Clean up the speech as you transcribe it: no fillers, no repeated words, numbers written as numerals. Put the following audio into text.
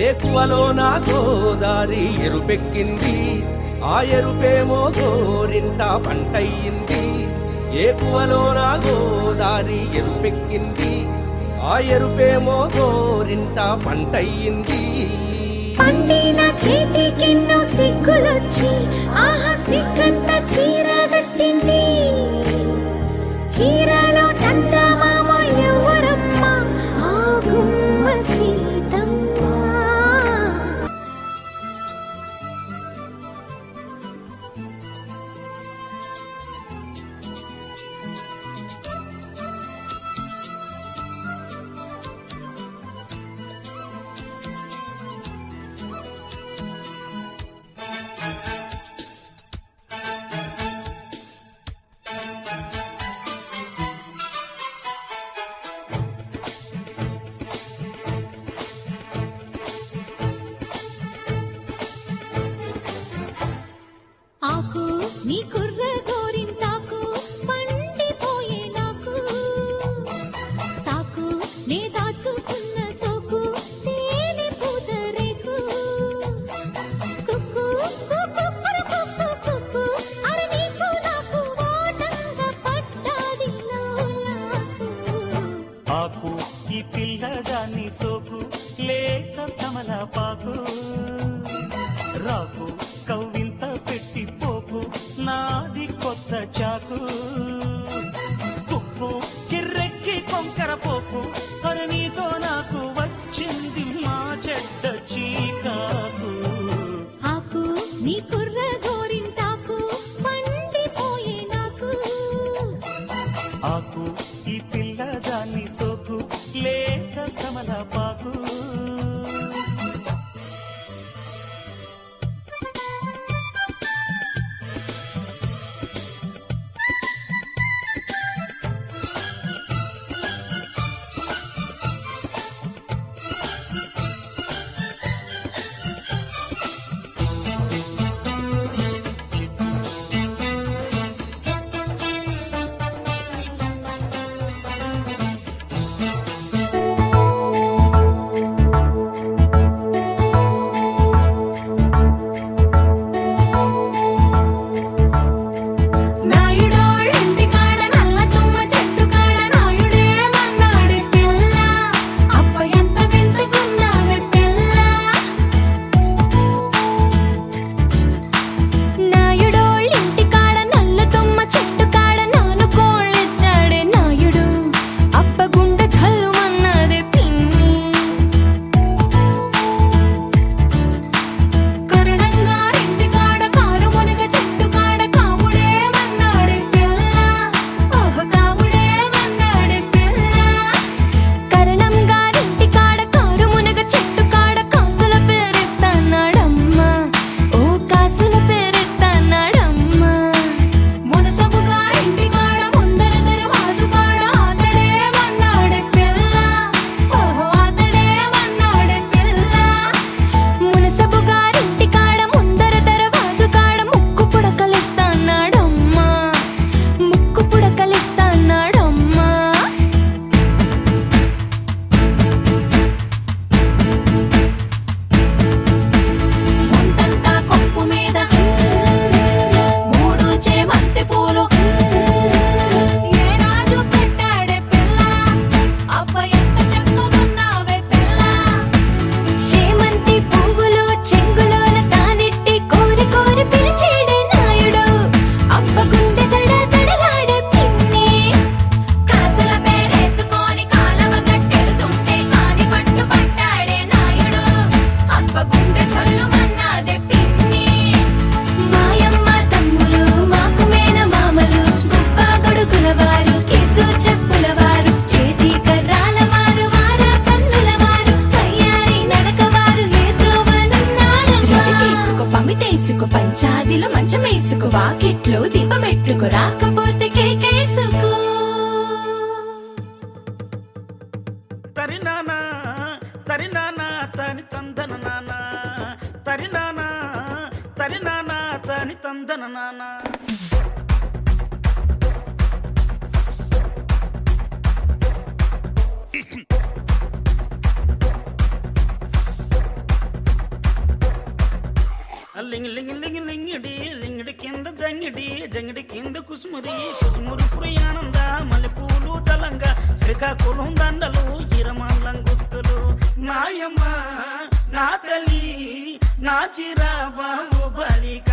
ఏకువలో నా గోదారి ఎరుపెక్కింది, ఆ ఎరుపేమో గోరింట పంటయ్యింది. ఏకువలో నా గోదారి ఎరుపెక్కింది, ఆ ఎరుపేమో గోరింట పంటయ్యింది. పండిన చేతికెన్నో సిగ్గులొచ్చి ఆహా సిగ్గంత చీర కట్టింది. చీరలో చందమామ ఎవరమ్మ, ఆ గుమ్మ సీతమ్మ. ఆకు నీ కుర్ర గోరింటాకు పండిపోయే నాకు, తాకు నే దాచుకున్న సోకు తేనె పూతరేకు. కుక్కు కుక్కు కుక్కు కుక్కు అరే నీకు నాకు వాటంగా పట్టాది లోలాకు. ఆకు ఈ పిల్లదాన్ని సోకు లేక కమలపాకు, రాకు కవ్వింత పెట్టి పోకు నాది కొత్త చాకు. కుక్కు కిర్రెక్కి కొంకర పోకు మరి నీతో నాకు వచ్చింది మా చెడ్డ చీకాకు. ఆకు నీ కుర్ర గోరింటాకు పండిపోయే నాకు, ఆకు ఈ పిల్లదాన్ని సోకు లేక కమలపాకు. పంచాదిలో మంచమేసుకో, వాకిట్లో దీపమెట్టుకు, రాకపోతే కేకేసుకో. తరినానా తరినానా తని తందన నానా, తరినానా తరినానా తని తందన నానా. లింగి లింగి లింగి లింగిడి లింగిడి కింద జంగిడి జంగిడి కింద కుసుమురి కుసుమురు ప్రియానంద మల్లెపూలు తలంగా శ్రీకాకుళం దండలు ఇరమండం గుర్తులు నాయమ్మ నా తల్లి నా చిరాబాబు బలిక